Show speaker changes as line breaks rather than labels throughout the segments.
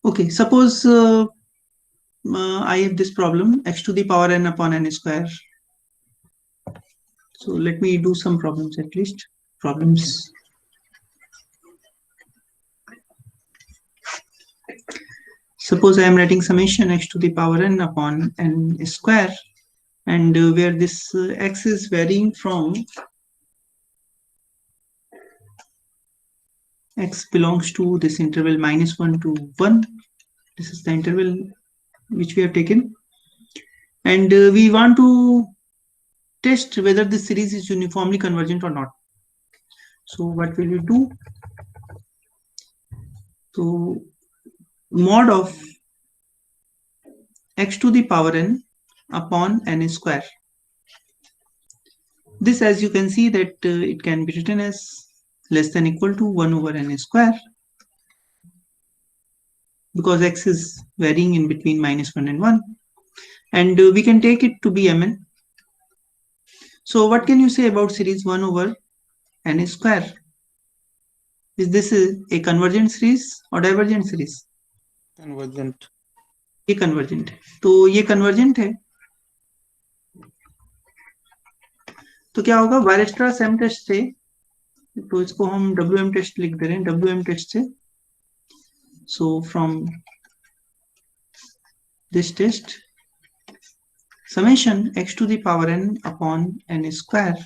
Okay, suppose I have this problem, x to the power n upon n square. So let me do some problems at least. Problems. Suppose I am writing summation x to the power n upon n square, and where this x is varying from x belongs to this interval -1 to 1. This is the interval which we have taken, and we want to test whether this series is uniformly convergent or not. So what will we do? So mod of x to the power n upon n square. This, as you can see, that it can be written as less than equal to 1 over n square, because x is varying in between -1 and 1, and we can take it to be mn. So what can you say about series 1 over n square? Is this a convergent series or divergent series?
Convergent.
ये convergent है, तो ये convergent है, तो क्या होगा? वायरेस्ट्रा Sam test से, तो इसको हम WM टेस्ट लिख दे रहे हैं, WM टेस्ट से. So from this test, summation x to the power n upon n square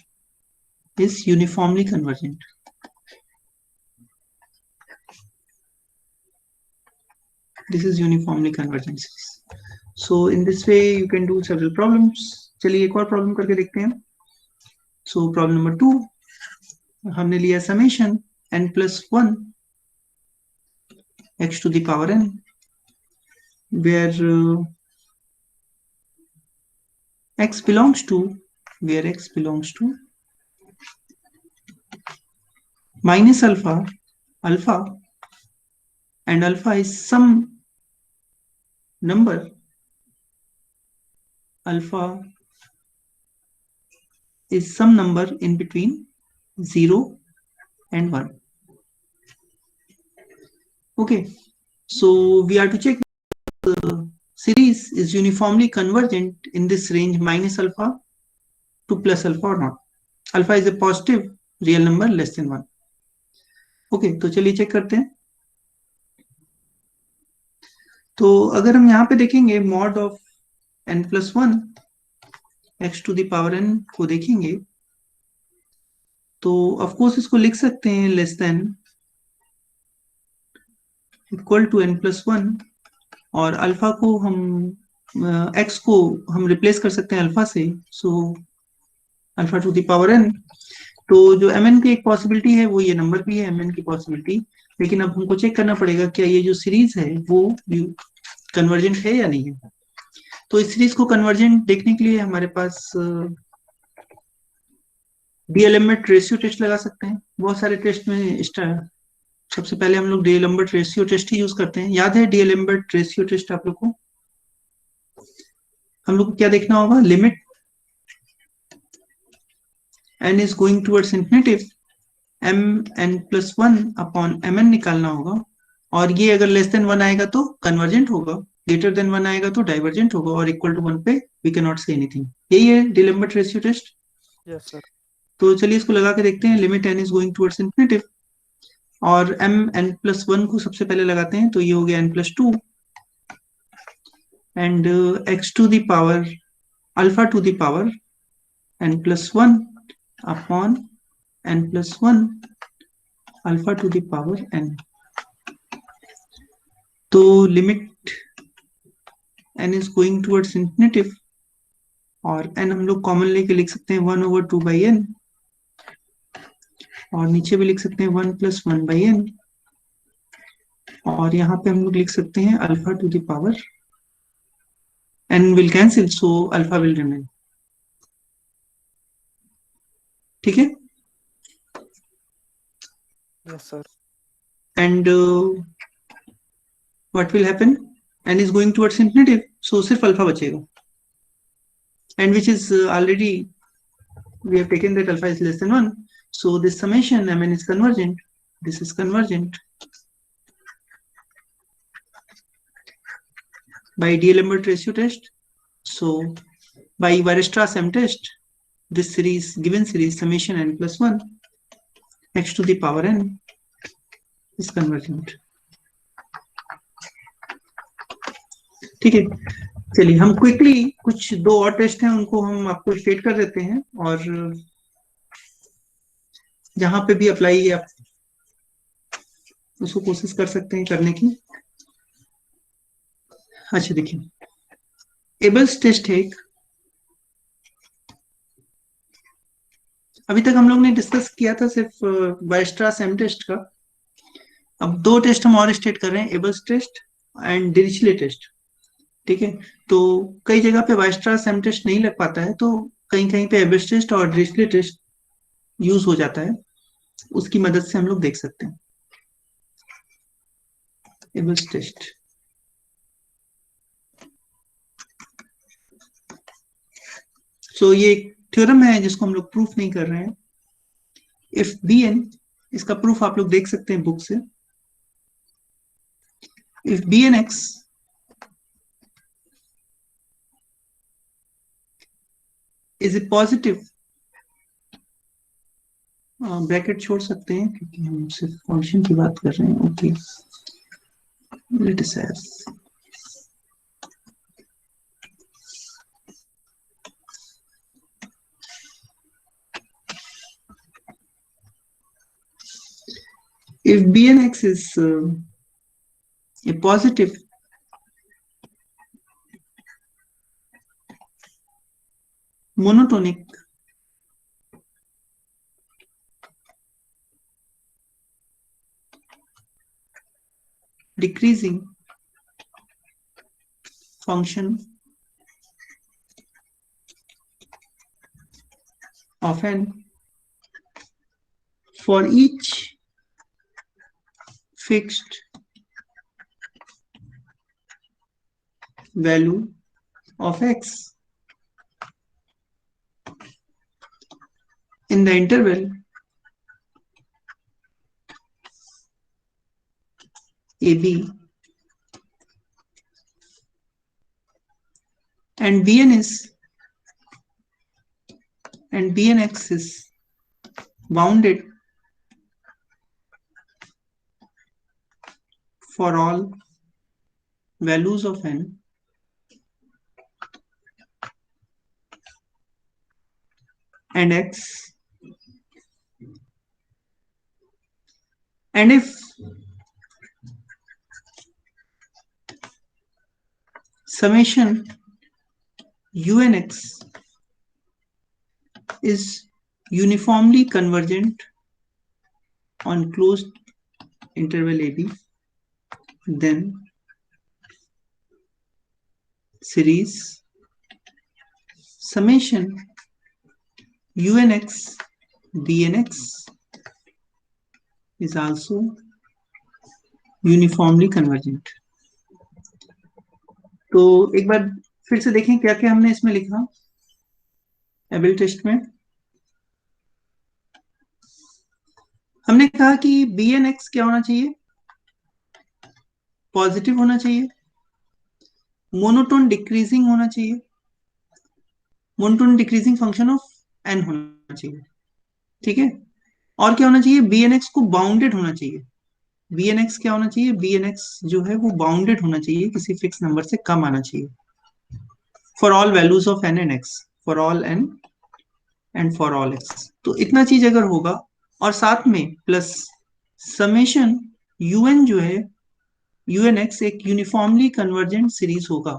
is uniformly convergent. This is uniformly convergent series. So in this way you can do several problems. चलिए एक और problem करके देखते हैं. So problem number 2, हमने लिया summation n plus 1 x to the power n, where x belongs to minus alpha, and alpha is some number. Alpha is some number in between 0 and 1. Okay, so we are to check the series is uniformly convergent in this range minus alpha to plus alpha or not. Alpha is a positive real number less than 1. Okay, तो चलिए check करते हैं. तो अगर हम यहाँ पे देखेंगे mod of n plus 1 x to the power n को देखेंगे, तो ऑफ कोर्स इसको लिख सकते हैं less than equal to n plus 1, और अल्फा को हम x को हम रिप्लेस कर सकते हैं अल्फा से. So alpha to the power n. तो जो mn की एक पॉसिबिलिटी है वो ये नंबर भी है mn की पॉसिबिलिटी, लेकिन अब हमको चेक करना पड़ेगा क्या ये जो सीरीज है वो कन्वर्जेंट है या नहीं है. तो इस सीरीज को कन्वर्जेंट देखने के लिए हमारे पास डीएलएम्बर्ट रेशियो टेस्ट लगा सकते हैं. बहुत सारे टेस्ट में सबसे पहले हम लोग डीएलएम्बर्ट रेशियो टेस्ट ही यूज करते हैं. याद है डीएलएम्बर्ट रेशियो टेस्ट आप लोग को? हम लोग को क्या देखना होगा? Limit n is going towards infinitive mn plus 1 upon mn निकालना होगा, और ये अगर लेस देन 1 आएगा तो कन्वर्जेंट होगा, ग्रेटर देन 1 आएगा तो डाइवर्जेंट होगा, और इक्वल टू 1 पे we can not say anything. यही है D'Alembert ratio test.
Yes sir.
तो चलिए इसको लगा के देखते हैं. Limit n is going towards infinitive, और mn plus 1 को सबसे पहले लगाते हैं, तो ये हो गया n plus 2, and x to the power alpha to the power n plus 1 upon n plus 1 alpha to the power n. तो limit n is going towards infinitive, और n हम लोग कॉमन लेके लिख सकते हैं 1 over 2 by n, और नीचे भी लिख सकते हैं 1 plus 1 by n, और यहाँ पे हम लोग लिख सकते हैं alpha to the power n will cancel, so alpha will remain. ठीक है?
Yes sir.
And what will happen? n is going towards infinitive, so सिर्फ अल्फा बचेगा, and which is already we have taken that alpha is less than 1, so this summation mn is convergent. This is convergent. by D'Alembert ratio test. So by Weierstrass M test, this series, given series summation n plus 1 x to the power n is convergent. ठीक है, चलिए हम quickly कुछ दो और test हैं उनको हम आपको स्टेट कर देते हैं, और जहां पे भी अप्लाई आप उसको कोशिश कर सकते हैं करने की। अच्छा देखिए, एबल्स टेस्ट है एक, अभी तक हम लोग ने डिस्कस किया था सिर्फ वायस्ट्रास एम टेस्ट का। अब दो टेस्ट हम और स्टेट कर रहे हैं, एबल्स टेस्ट एंड डिरिचले टेस्ट। ठीक है, तो कई जगह पे वायस्ट्रास एम टेस्ट नहीं लग पाता है, तो कहीं कहीं पे एबल्स टेस्ट और डिरिचले टेस्ट यूज हो जाता है, उसकी मदद से हम लोग देख सकते हैं एबल्स टेस्ट। सो ये एक थ्योरम है जिसको हम लोग प्रूफ नहीं कर रहे हैं। इफ बी एन, इसका प्रूफ आप लोग देख सकते हैं बुक से। If B N X is a positive, bracket छोड़ सकते हैं क्योंकि हम सिर्फ फंक्शन की बात कर रहे हैं। Okay, let us have if bnx is a positive monotonic decreasing function of n for each fixed value of x in the interval AB and bnx is bounded for all values of n and x, and if summation unx is uniformly convergent on closed interval AB, then series summation unx bnx is also uniformly convergent. तो एक बार फिर से देखें क्या क्या हमने इसमें लिखा एबल टेस्ट में। हमने कहा कि bnx क्या होना चाहिए, पॉजिटिव होना चाहिए, मोनोटोन डिक्रीजिंग होना चाहिए, monotone decreasing function of n होना चाहिए। ठीक है, और क्या होना चाहिए, bnx को बाउंडेड होना चाहिए। bnx क्या होना चाहिए, bnx जो है वो बाउंडेड होना चाहिए, किसी फिक्स नंबर से कम आना चाहिए। For all values of n and x, for all n and for all x। तो इतना चीज अगर होगा, और साथ में प्लस समेशन un जो है unx एक यूनिफॉर्मली कन्वर्जेंट सीरीज होगा।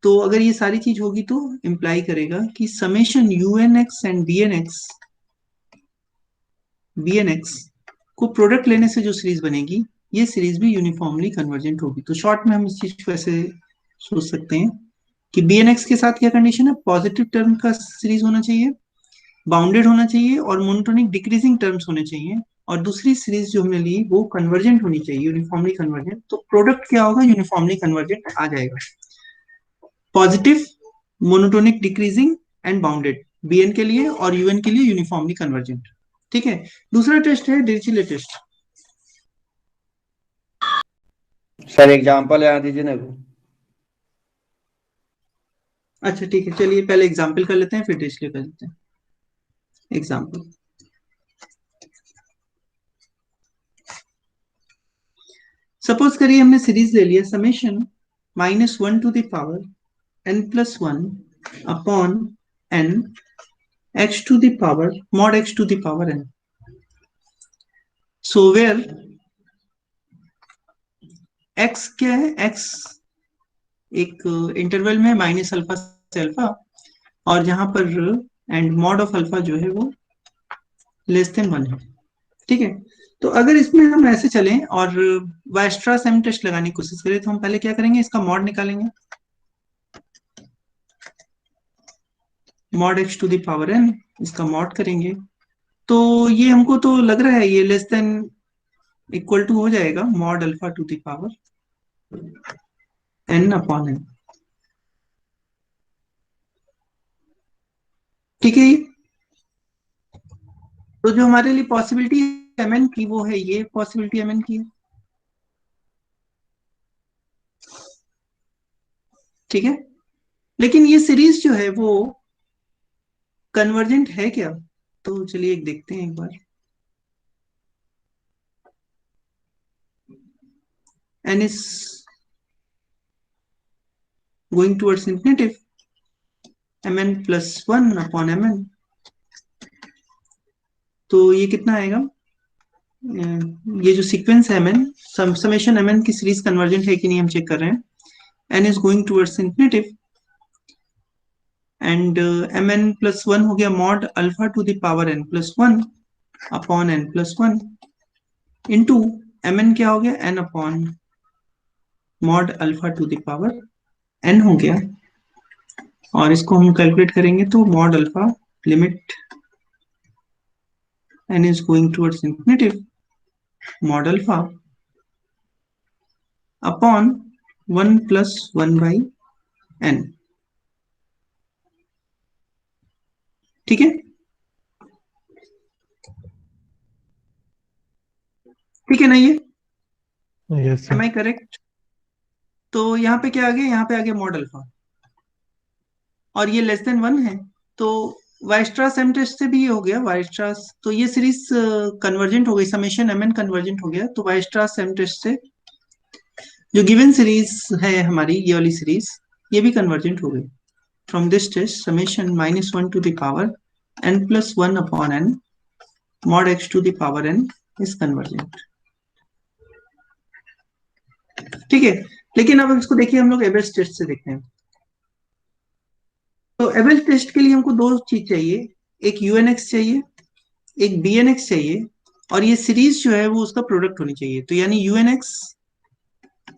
तो अगर ये सारी चीज होगी तो इंप्लाई करेगा कि समेशन unx एंड bnx को प्रोडक्ट लेने से जो सीरीज बनेगी, ये सीरीज भी यूनिफॉर्मली कन्वर्जेंट होगी। तो शॉर्ट में हम इस चीज को ऐसे सोच सकते हैं कि bnx के साथ क्या कंडीशन है, पॉजिटिव टर्म का सीरीज होना चाहिए, बाउंडेड होना चाहिए, और मोनोटोनिक डिक्रीजिंग टर्म्स होने चाहिए, और दूसरी सीरीज जो हमने ली वो कन्वर्जेंट होनी चाहिए, यूनिफॉर्मली कन्वर्जेंट। तो प्रोडक्ट क्या होगा, यूनिफॉर्मली कन्वर्जेंट आ जाएगा, positive, monotonic decreasing and bounded, bn के लिए और un के लिए यूनिफॉर्मली कन्वर्जेंट। ठीक है, दूसरा टेस्ट है डिरिचले टेस्ट।
सर एग्जांपल याद दीजिए ना।
अच्छा ठीक है, चलिए पहले एग्जाम्पल कर लेते हैं फिर डिस्प्ले कर लेते हैं। एग्जाम्पल, सपोज करिए हमने सीरीज ले लिया summation -1 to the power n+1 upon n x to the power n। So where x क्या है, x एक इंटरवल में माइनस अल्फा से अल्फा, और जहां पर एंड मॉड ऑफ अल्फा जो है वो << 1 है। ठीक है, तो अगर इसमें हम ऐसे चलें और वाइस्ट्रा सेम टेस्ट लगाने की कोशिश करें तो हम पहले क्या करेंगे, इसका मॉड निकालेंगे, mod x to the power n, इसका मॉड करेंगे तो ये हमको तो लग रहा है ये लेस देन इक्वल टू हो जाएगा mod alpha to the power n upon n। ठीक है, तो जो हमारे लिए पॉसिबिलिटी mn की वो है, ये पॉसिबिलिटी mn की है। ठीक है, लेकिन ये सीरीज जो है वो कन्वर्जेंट है क्या, तो चलिए एक देखते हैं एक बार। n is going towards infinitive, mn plus 1 upon mn, तो ये कितना आएगा, ये जो सीक्वेंस है mn, समेशन mn की सीरीज कन्वर्जेंट है कि नहीं हम चेक कर रहे हैं। n is going towards infinitive and mn plus 1 हो गया mod alpha to the power n plus 1 upon n plus 1 into mn क्या हो गया, n upon mod alpha to the power n हो गया, और इसको हम कैलकुलेट करेंगे तो mod alpha limit n is going towards infinitive mod alpha upon 1 plus 1 by n। ठीक है, ठीक है ना ये,
yes
am
sir.
I correct. तो यहाँ पे क्या आ गया, यहाँ पे आ गया मॉड अल्फा, और ये लेस देन 1 है, तो वाइस्ट्रास एम टेस्ट से भी ये हो गया वाइस्ट्रास, तो ये सीरीज कन्वर्जेंट हो गई, समेशन एम एन कन्वर्जेंट हो गया, तो वाइस्ट्रास एम टेस्ट से जो गिवन सीरीज है हमारी ये वाली सीरीज, ये भी कन्वर्जेंट हो गई। From this test summation -1 to the power n plus 1 upon n mod x to the power n is convergent। ठीक है, लेकिन अब इसको देखिए हम लोग एबेल्स टेस्ट से देखते हैं। तो एबेल्स टेस्ट के लिए हमको दो चीज चाहिए, एक यूएनएक्स चाहिए, एक बीएनएक्स चाहिए, और ये सीरीज जो है वो उसका प्रोडक्ट होनी चाहिए। तो यानी यूएनएक्स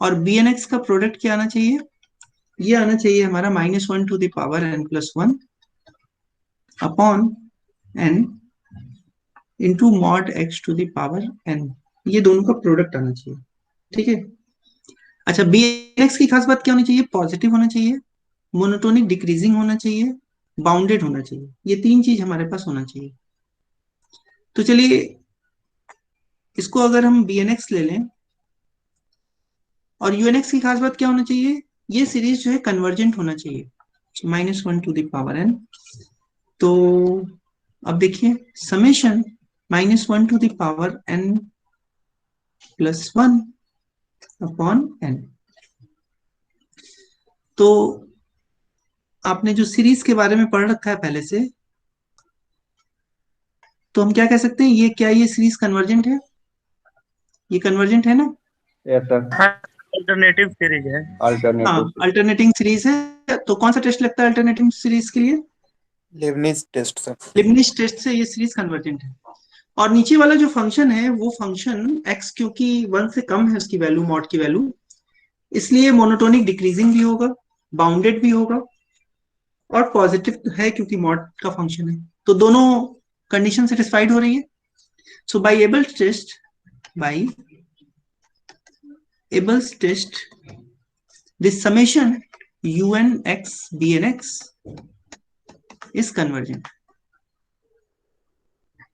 और बीएनएक्स का प्रोडक्ट क्या आना चाहिए, ये आना चाहिए हमारा -1 to the power n plus 1 upon n into mod x to the power n, ये दोनों का प्रोडक्ट आना चाहिए। ठीक है, अच्छा बीएनएक्स की खास बात क्या होनी चाहिए, पॉजिटिव होना चाहिए, मोनोटोनिक डिक्रीजिंग होना चाहिए, बाउंडेड होना चाहिए, ये तीन चीज हमारे पास होना चाहिए। तो चलिए इसको अगर हम बीएनएक्स ले लें, और यूएनएक्स की खास बात क्या होना चाहिए, ये सीरीज जो है कन्वर्जेंट होना चाहिए, -1 to the power n। तो अब देखिए summation -1 to the power n plus 1 upon n, तो आपने जो सीरीज के बारे में पढ़ रखा है पहले से, तो हम क्या कह सकते हैं, ये क्या ये सीरीज कन्वर्जेंट है, ये कन्वर्जेंट है ना।
Yes sir.
हाँ, अल्टरनेटिव सीरीज है।
हाँ,
अल्टरनेटिव
अल्टरनेटिंग सीरीज है, तो कौन सा टेस्ट लगता है अल्टरनेटिंग सीरीज के लिए,
Leibniz test sir.
Leibniz test से ये सीरीज कन्वर्जेंट है। और नीचे वाला जो फंक्शन है वो फंक्शन x क्योंकि 1 से कम है उसकी वैल्यू, मॉड की वैल्यू, इसलिए मोनोटोनिक डिक्रीजिंग भी होगा, बाउंडेड भी होगा, और पॉजिटिव है क्योंकि मॉड का फंक्शन है, तो दोनों कंडीशन सेटिस्फाइड हो रही है। So by Abel's test, by Abel's test this summation unx bnx is convergent.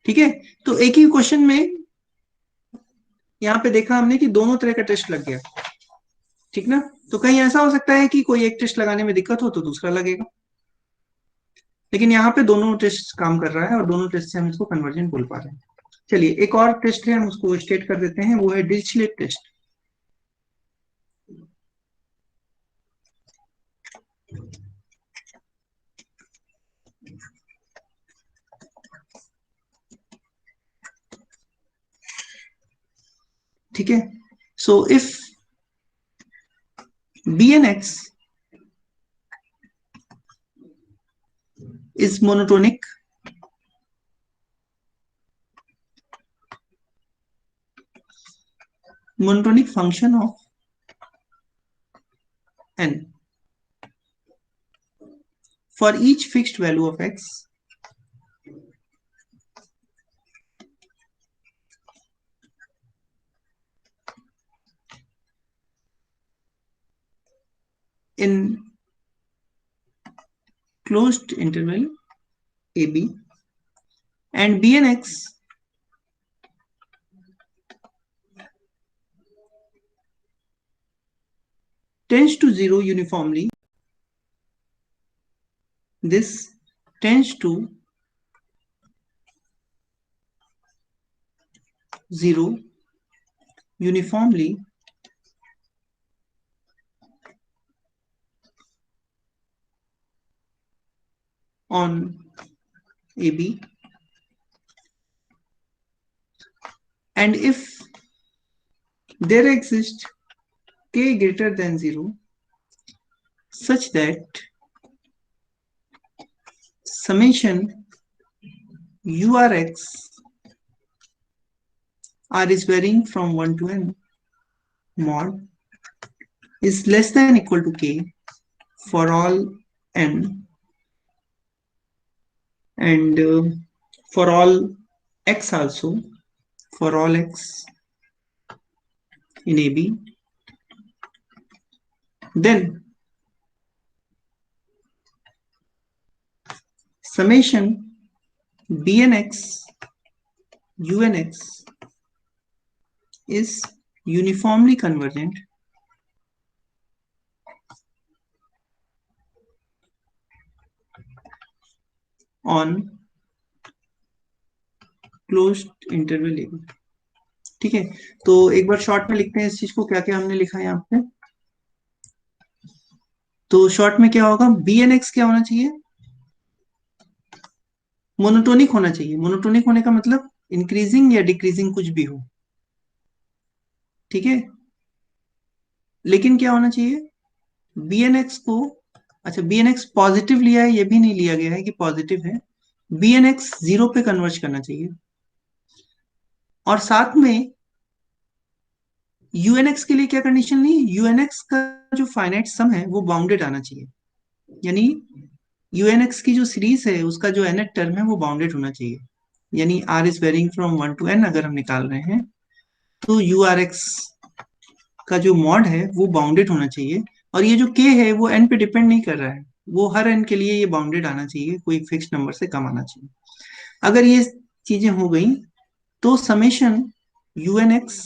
ठीक है, तो एक ही क्वेश्चन में यहाँ पे देखा हमने कि दोनों तरह का टेस्ट लग गया। ठीक ना, तो कहीं ऐसा हो सकता है कि कोई एक टेस्ट लगाने में दिक्कत हो तो दूसरा लगेगा, लेकिन यहाँ पे दोनों टेस्ट काम कर रहा है और दोनों टेस्ट से हम इसको कन्वर्जेंट बोल पा रहे हैं। चलिए एक और टेस्ट है, हम उसको स्टेट कर देते हैं, वो है डिरिचलेट टेस्ट। ठीक है, so if B N X is monotonic function of n for each fixed value of x in closed interval ab, and bnx tends to 0 uniformly. This tends to 0 uniformly on AB, and if there exists k greater than 0 such that summation urx r is varying from 1 to n mod is less than equal to k for all n, and for all x also, for all x in AB, then summation bnx unx is uniformly convergent on closed interval AB। ठीक है, तो एक बार short में लिखते हैं इस चीज को, क्या क्या हमने लिखा है यहाँ पे। तो शॉर्ट में क्या होगा, बी एन एक्स क्या होना चाहिए, मोनोटोनिक होना चाहिए। मोनोटोनिक होने का मतलब इंक्रीजिंग या डिक्रीजिंग कुछ भी हो, ठीक है। लेकिन क्या होना चाहिए, बी एन एक्स को, अच्छा बी एन एक्स पॉजिटिव लिया है, ये भी नहीं लिया गया है कि पॉजिटिव है, बी एन एक्स 0 पे कन्वर्ज करना चाहिए, और साथ में यूएनएक्स के लिए क्या कंडीशन ली, यूएनएक्स का जो फाइनाइट सम है वो बाउंडेड आना चाहिए, यानी यूएनएक्स की जो सीरीज है उसका जो nth टर्म है वो बाउंडेड होना चाहिए, यानी R is varying from 1 to n अगर हम निकाल रहे हैं तो यू आर एक्स का जो मॉड है वो बाउंडेड होना चाहिए, और ये जो k है वो n पे डिपेंड नहीं कर रहा है, वो हर n के लिए ये बाउंडेड आना चाहिए, कोई फिक्स नंबर से कम आना चाहिए। अगर ये चीजें हो गई तो summation u n x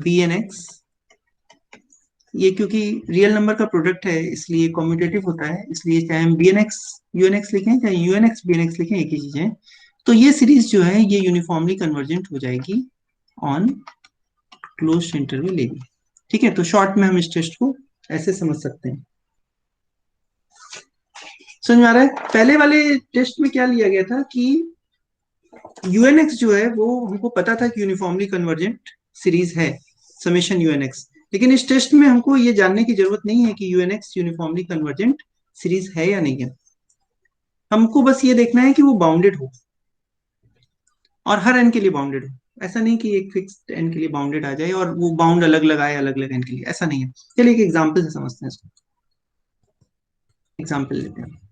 b N x, ये क्योंकि रियल नंबर का प्रोडक्ट है इसलिए कॉम्यूटेटिव होता है, इसलिए चाहे हम b N x u n x लिखें चाहे u n x b N x लिखें एक ही चीज है। तो ये सीरीज जो है ये यूनिफॉर्मली कन्वर्जेंट हो जाएगी on closed interval a b. ठीक है, तो शॉर्ट में हम इस टेस्ट को ऐसे समझ सकते हैं। समझ में आ रहा है, पहले वाले टेस्ट में क्या लिया गया था कि यूएनएक्स जो है वो हमको पता था कि यूनिफॉर्मली कन्वर्जेंट सीरीज है समेशन यूएनएक्स, लेकिन इस टेस्ट में हमको ये जानने की जरूरत नहीं है कि यूएनएक्स यूनिफॉर्मली कन्वर्जेंट सीरीज है या नहीं है, हमको बस ये देखना है कि वो बाउंडेड हो और हर एन के लिए बाउंडेड हो। ऐसा नहीं कि एक फिक्स एन के लिए बाउंडेड आ जाए और वो बाउंड अलग लगाए अलग अलग एन के लिए, ऐसा नहीं है। चलिए एक एग्जाम्पल से समझते हैं इसको, एग्जाम्पल लेते हैं।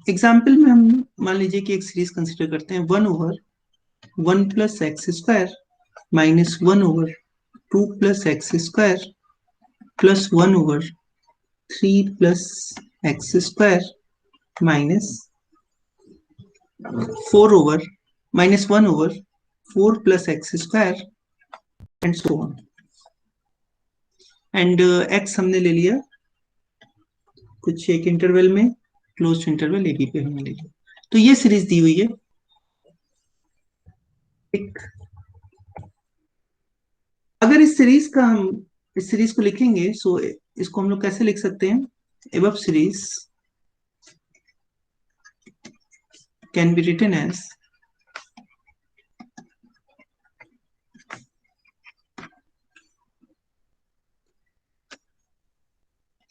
एग्जाम्पल में हम मान लीजिए कि एक सीरीज कंसिडर करते हैं 1/1 + x² - 1/(x²) 2 plus x square plus 1 over 3 plus x square minus 4 over minus 1 over 4 plus x square and so on. And x हमने ले लिया कुछ एक इंटरवल में, क्लोज इंटरवल ए बी पे हमने ले लिया। तो ये सीरीज दी हुई है। एक अगर इस सीरीज को लिखेंगे, सो इसको हम लोग कैसे लिख सकते हैं? Above series can be written as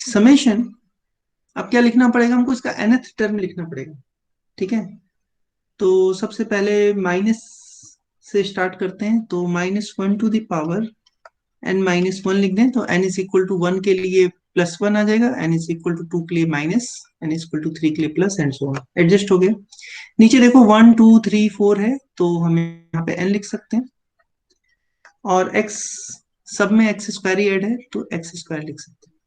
summation. अब क्या लिखना पड़ेगा हमको? इसका nth टर्म लिखना पड़ेगा। ठीक है, तो सबसे पहले माइनस से स्टार्ट करते हैं, तो -1 टू द पावर n-1 लिख दें, तो n इज इक्वल टू 1 के लिए +1 आ जाएगा, n इज इक्वल टू 2 के लिए minus, n is equal to 3 के लिए plus, and so on. Adjust हो गया। नीचे देखो 1 2 3 4 है, तो हम यहाँ पे n लिख सकते हैं, और x सब में एक्स स्क्वायर ही ऐड है, तो एक्स स्क्वायर लिख सकते हैं।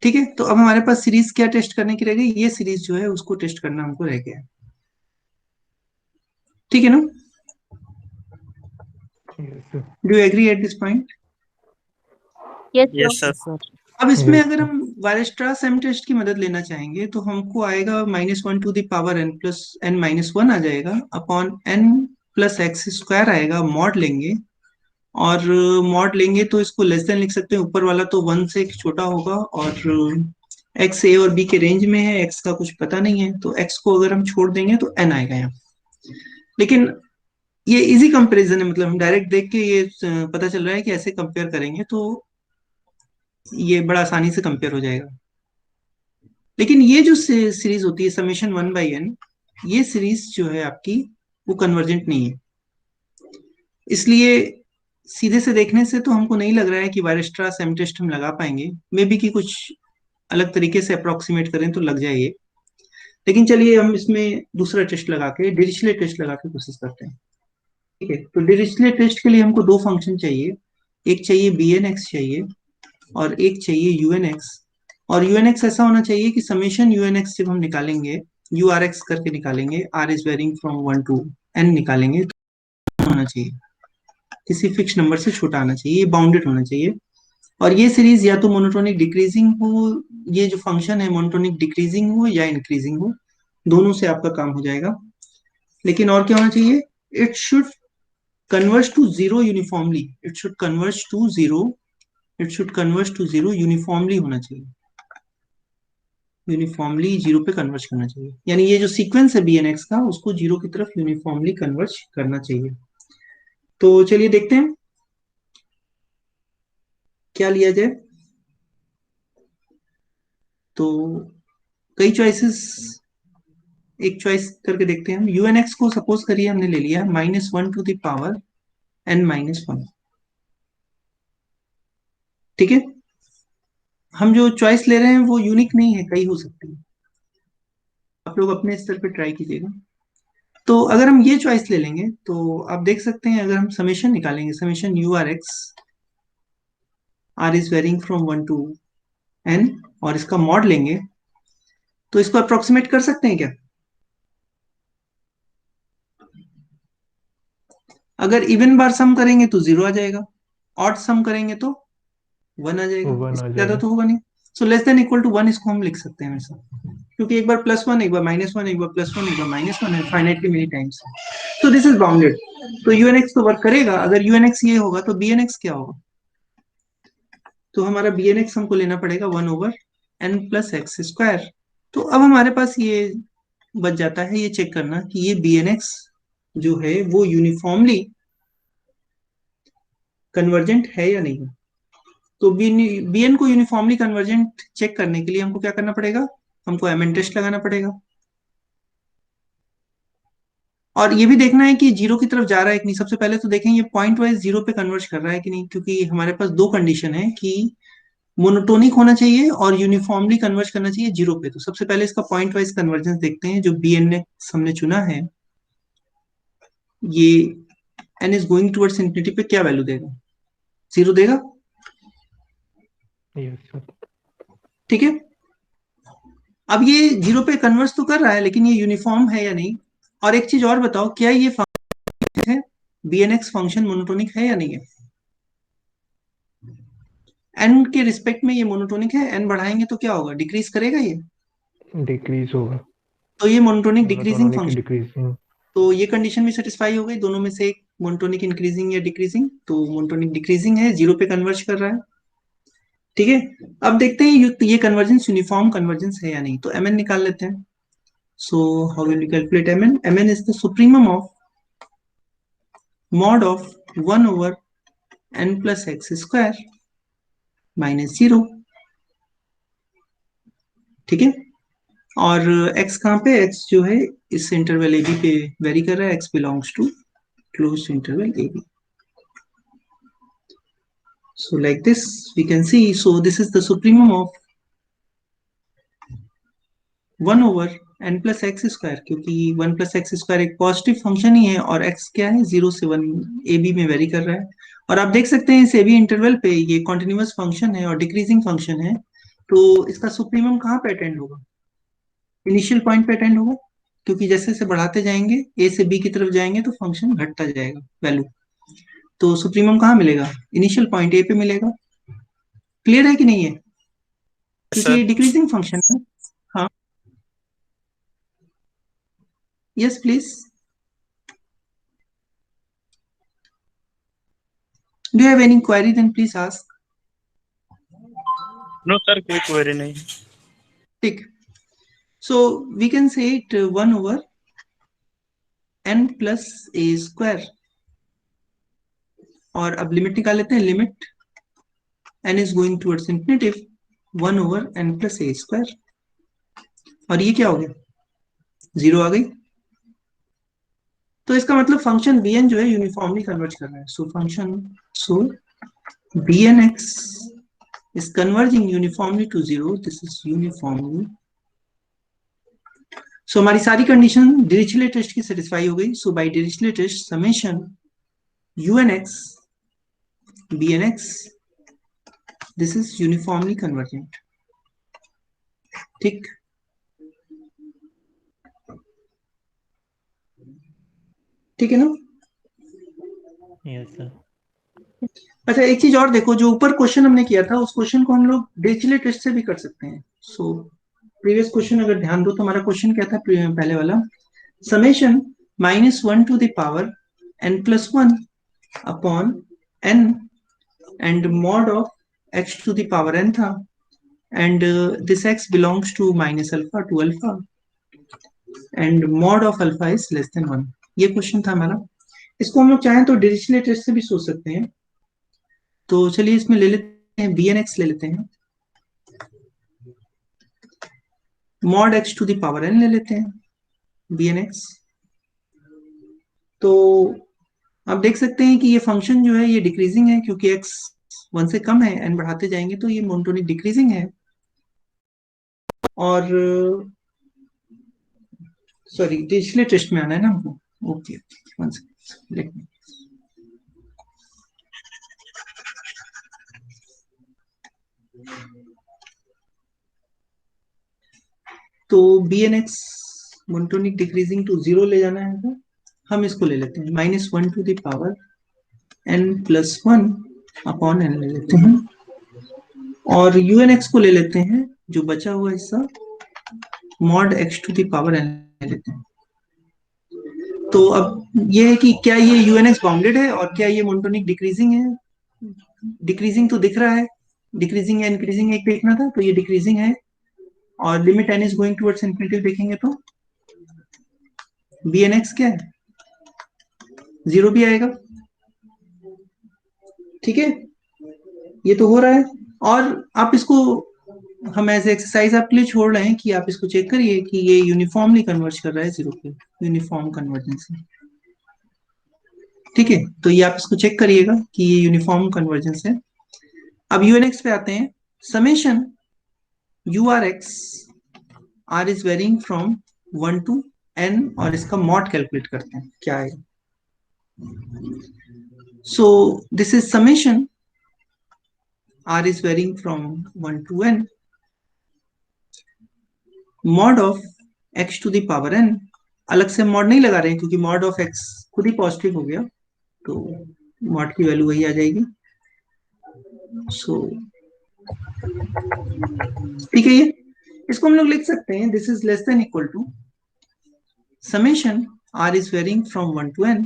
ठीक है, तो अब हमारे पास सीरीज क्या टेस्ट करने की रह गई? ये सीरीज जो है उसको टेस्ट करना हमको रह गया। ठीक है ना? Do you agree at this point?
Yes,
yes
sir.
Sir.
अब इसमें अगर हम वायरस्ट्रास एम टेस्ट की मदद लेना चाहेंगे, तो हमको आएगा -1 to the power n plus n-1 आ जाएगा upon n plus x square आएगा, मॉड लेंगे, और मॉड लेंगे तो इसको लेस देन लिख सकते हैं, ऊपर वाला तो 1 से छोटा होगा, और x a और b के रेंज में है, x का कुछ पता नहीं है, तो x को अगर हम छोड़ देंगे तो n आएगा यहाँ। लेकिन ये इजी कंपैरिजन है, मतलब हम डायरेक्ट देख के ये पता चल रहा है कि ऐसे कंपेयर करेंगे तो ये बड़ा आसानी से कंपेयर हो जाएगा। लेकिन ये जो सीरीज होती है समेशन 1/n, ये सीरीज जो है आपकी वो कन्वर्जेंट नहीं है। इसलिए सीधे से देखने से तो हमको नहीं लग रहा है कि वायरस्ट्रास एम टेस्ट हम लगा पाएंगे, मे बी कि कुछ अलग तरीके से अप्रोक्सीमेट करें तो लग जाए ये। लेकिन चलिए हम इसमें दूसरा टेस्ट लगा के, डिरिचलेट टेस्ट लगा के कोशिश करते हैं। ठीक है, तो डिरिचलेट टेस्ट के लिए हमको दो फंक्शन चाहिए, एक चाहिए bn(x) चाहिए, और एक चाहिए un(x). और un(x) ऐसा होना चाहिए कि समेशन un(x) जब हम निकालेंगे, urx करके निकालेंगे, r is varying from 1 to n निकालेंगे, तो होना चाहिए किसी फिक्स नंबर से छोटा आना चाहिए, ये बाउंडेड होना चाहिए। और ये सीरीज या तो मोनोटोनिक डिक्रीजिंग हो, ये जो फंक्शन है मोनोटोनिक डिक्रीजिंग हो या इंक्रीजिंग हो, दोनों से आपका काम हो जाएगा। लेकिन और क्या होना चाहिए? It should converge to zero uniformly. It should converge to zero. It should converge to zero uniformly होना चाहिए, यूनिफॉर्मली जीरो पे कन्वर्ज करना चाहिए, यानी ये जो सीक्वेंस है bnx का उसको जीरो की तरफ यूनिफॉर्मली कन्वर्ज करना चाहिए। तो चलिए देखते हैं क्या लिया जाए। तो कई चॉइसेस, एक चॉइस करके देखते हैं हम। unx को सपोज करिए हमने ले लिया -1 टू द पावर n-1। ठीक है, हम जो चॉइस ले रहे हैं वो यूनिक नहीं है, कई हो सकती है, आप लोग अपने स्तर पे ट्राई कीजिएगा। तो अगर हम ये चॉइस ले लेंगे तो आप देख सकते हैं, अगर हम समेशन निकालेंगे, summation urx, r is varying from 1 to n, और इसका मॉड लेंगे, तो इसको अप्रोक्सीमेट कर सकते हैं क्या? अगर इवन बार सम करेंगे तो 0 आ जाएगा, ऑड सम करेंगे तो 1 आ जाएगा, इससे ज्यादा तो होगा नहीं। So less than equal to 1 इसको हम लिख सकते हैं वैसा, क्योंकि एक बार +1, एक बार -1, एक बार +1, एक बार -1 है, फाइनाइटली मेनी टाइम्स। तो दिस इज बाउंडेड, तो unx तो वर्क करेगा। अगर unx ये होगा तो bnx क्या होगा? तो हमारा bnx हमको लेना पड़ेगा 1 over n plus x square. तो अब हमारे पास ये बच जाता है ये चेक करना कि ये bnx जो है वो यूनिफॉर्मली कन्वर्जेंट है या नहीं। तो bn को यूनिफॉर्मली कन्वर्जेंट चेक करने के लिए हमको क्या करना पड़ेगा? हमको mn टेस्ट लगाना पड़ेगा, और ये भी देखना है कि जीरो की तरफ जा रहा है कि नहीं। सबसे पहले तो देखें ये पॉइंट वाइज जीरो पे कन्वर्ज कर रहा है कि नहीं, क्योंकि हमारे पास दो कंडीशन है कि मोनोटोनिक होना चाहिए और यूनिफॉर्मली कन्वर्ज करना चाहिए जीरो पे। तो सबसे पहले इसका पॉइंट वाइज कन्वर्जेंस देखते हैं, जो bn हमने चुना है, ये n is going towards infinity पे क्या वैल्यू देगा। 0 देगा,
यस सर।
ठीक है। अब ये 0 पे कन्वर्स तो कर रहा है, लेकिन ये यूनिफॉर्म है या नहीं। और एक चीज और बताओ, क्या ये फंक्शन है, bnx फंक्शन मोनोटोनिक है या नहीं है? n के रिस्पेक्ट में ये मोनोटोनिक है, n बढ़ाएंगे तो क्या होगा, डिक्रीज करेगा ये,
डिक्रीज होगा।
तो ये monotonic decreasing
monotonic
function.
Decreasing.
तो ये कंडीशन भी सेटिस्फाई हो गई, दोनों में से एक मोनोटोनिक इंक्रीजिंग या डिक्रीजिंग, तो मोनोटोनिक डिक्रीजिंग है, 0 पे कन्वर्ज कर रहा है, ठीक है। अब देखते हैं ये कन्वर्जेंस यूनिफॉर्म कन्वर्जेंस है या नहीं, तो mn निकाल लेते हैं। So how will we calculate mn? mn is the supremum of mod of 1 over n plus x square minus 0, ठीक है। और x कहाँ पे, x जो है इस इंटरवल ए बी पे वेरी कर रहा है, x belongs to close interval a b. So like this we can see, so this is the supremum of 1 over n plus x square, क्योंकि 1 plus x square एक positive function ही है और x क्या है, 0 से 1 ए बी में very कर रहा है। और आप देख सकते हैं इस ए बी इंटरवल पे ये कॉन्टिन्यूअस फंक्शन है और डिक्रीजिंग फंक्शन है, तो इसका सुप्रीमम कहाँ पे अटेंड होगा, इनिशियल पॉइंट पे अटेंड होगा, क्योंकि जैसे जैसे बढ़ाते जाएंगे ए से बी की तरफ जाएंगे तो फंक्शन घटता जाएगा वैल्यू। तो सुप्रीमम कहाँ मिलेगा, इनिशियल पॉइंट ए पे मिलेगा। क्लियर है कि नहीं है, क्योंकि ये
सर
डिक्रीजिंग फंक्शन है। हाँ, yes please, do you have any query, then please ask.
No sir, कोई क्वेरी नहीं।
ठीक, so we can say it 1 over n plus a square, और अब लिमिट निकाल लेते हैं, limit n is going towards infinitive 1 over n plus a square, और ये क्या हो गया, 0 आ गई। तो इसका मतलब फंक्शन bn जो है यूनिफॉर्मली कन्वर्ज कर रहा है, सो bnx is converging uniformly to 0, this is uniformly। So हमारी सारी कंडीशन डिरिचलेट टेस्ट की सेटिस्फाई हो गई, so by Dirichlet test summation unx bnx this is uniformly convergent, ठीक। ठीक है ना।
Yes sir.
अच्छा एक चीज और देखो, जो ऊपर क्वेश्चन हमने किया था उस क्वेश्चन को हम लोग डिरिचलेट टेस्ट से भी कर सकते हैं। सो प्रीवियस क्वेश्चन अगर ध्यान दो तो हमारा क्वेश्चन क्या था, पहले वाला, summation -1 to the power n+1 upon n and mod of x to the power n था, and this x belongs to -alpha to alpha and mod of alpha is less then 1। ये question था हमारा। इसको हम लोग चाहें तो Dirichlet test से भी सोच सकते हैं। तो चलिए इसमें ले लेते हैं, bnx ले लेते हैं, mod x to the power n ले लेते हैं, bnx। तो आप देख सकते हैं कि ये फंक्शन जो है ये डिक्रीजिंग है, क्योंकि x 1 से कम है, n बढ़ाते जाएंगे तो ये मोनोटोनिक डिक्रीजिंग है। और सॉरी डिरिचलेट टेस्ट में आना है ना हमको, ओके वन सेकंड। तो bnx मोनोटोनिक डिक्रीजिंग टू 0 ले जाना है, तो हम इसको ले लेते हैं -1 to the power n+1 upon n ले लेते हैं, और unx को ले लेते हैं जो बचा हुआ हिस्सा, mod x to the power n ले लेते हैं। तो अब ये है कि क्या ये unx बाउंडेड है और क्या ये मोनोटोनिक डिक्रीजिंग है, डिक्रीजिंग तो दिख रहा है, डिक्रीजिंग या इंक्रीजिंग एक देखना था, तो ये डिक्रीजिंग है, और limit n is going towards infinity देखेंगे तो bnx क्या है, 0 भी आएगा, ठीक है। ये तो हो रहा है, और आप इसको हम एज एक्सरसाइज आपके लिए छोड़ रहे हैं कि आप इसको चेक करिए कि ये यूनिफॉर्मली कन्वर्ज कर रहा है 0 पे, यूनिफॉर्म कन्वर्जेंस है, ठीक है। तो ये आप इसको चेक करिएगा कि ये यूनिफॉर्म कन्वर्जेंस है। अब यूएनएक्स पे आते हैं, summation u r x, r is varying from 1 to n, और इसका मॉड कैलकुलेट करते हैं क्या है। So this is summation r is varying from 1 to n, mod of x to the power n, अलग से मॉड नहीं लगा रहे हैं क्योंकि मॉड ऑफ x खुद ही पॉजिटिव हो गया, तो मॉड की वैल्यू वही आ जाएगी। सो ठीक है, ये इसको हम लोग लिख सकते हैं, this is less than equal to summation r is varying from 1 to n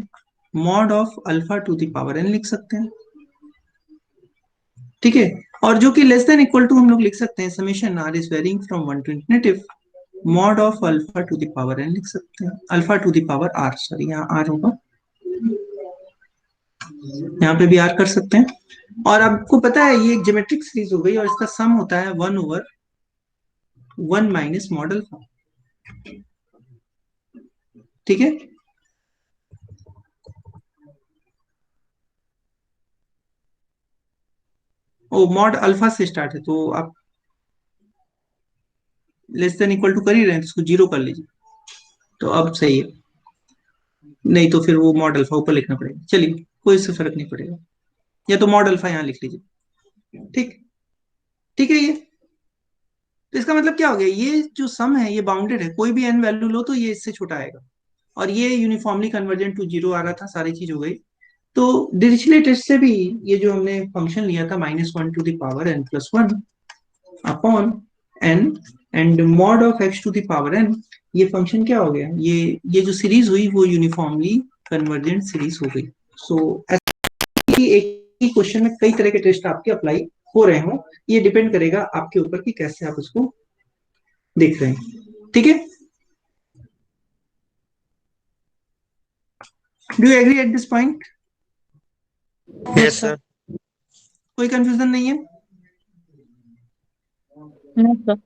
mod of alpha to the power n लिख सकते हैं। ठीक है, और जो कि लेस देन इक्वल टू हम लोग लिख सकते हैं summation r is varying from 1 to infinitive mod of alpha to the power n लिख सकते हैं, alpha to the power r, sorry यहाँ r होगा, यहाँ पे भी r कर सकते हैं। और आपको पता है ये एक ज्योमेट्रिक सीरीज हो गई और इसका सम होता है 1 over 1 माइनस मॉड अल्फा। ठीक है, ओ मॉड अल्फा से स्टार्ट है, तो आप लेस देन इक्वल टू कर ही रहे हैं, तो इसको जीरो कर लीजिए, तो अब सही है, नहीं तो फिर वो मॉड अल्फा ऊपर लिखना पड़ेगा। चलिए कोई इससे फर्क नहीं पड़ेगा, या तो मॉड अल्फा यहाँ लिख लीजिए। ठीक, ठीक है, ये तो इसका मतलब क्या हो गया, ये जो सम है ये बाउंडेड है, कोई भी n वैल्यू लो तो ये इससे छोटा आएगा, और ये यूनिफॉर्मली कन्वर्जेंट टू जीरो आ रहा था, सारी चीज हो गई। तो डिरिचलेट टेस्ट से भी ये जो हमने फंक्शन लिया था -1 to the power n plus 1 upon n and mod of x to the power n, ये फंक्शन क्या हो गया, ये जो सीरीज हुई वो यूनिफॉर्मली कन्वर्जेंट सीरीज हो गई। सो एक ही क्वेश्चन में कई तरह के टेस्ट आपके अप्लाई हो रहे हो, ये डिपेंड करेगा आपके ऊपर कि कैसे आप उसको देख रहे हैं। ठीक है, do you agree at this point?
Yes sir.
कोई कंफ्यूजन नहीं है?
No, sir.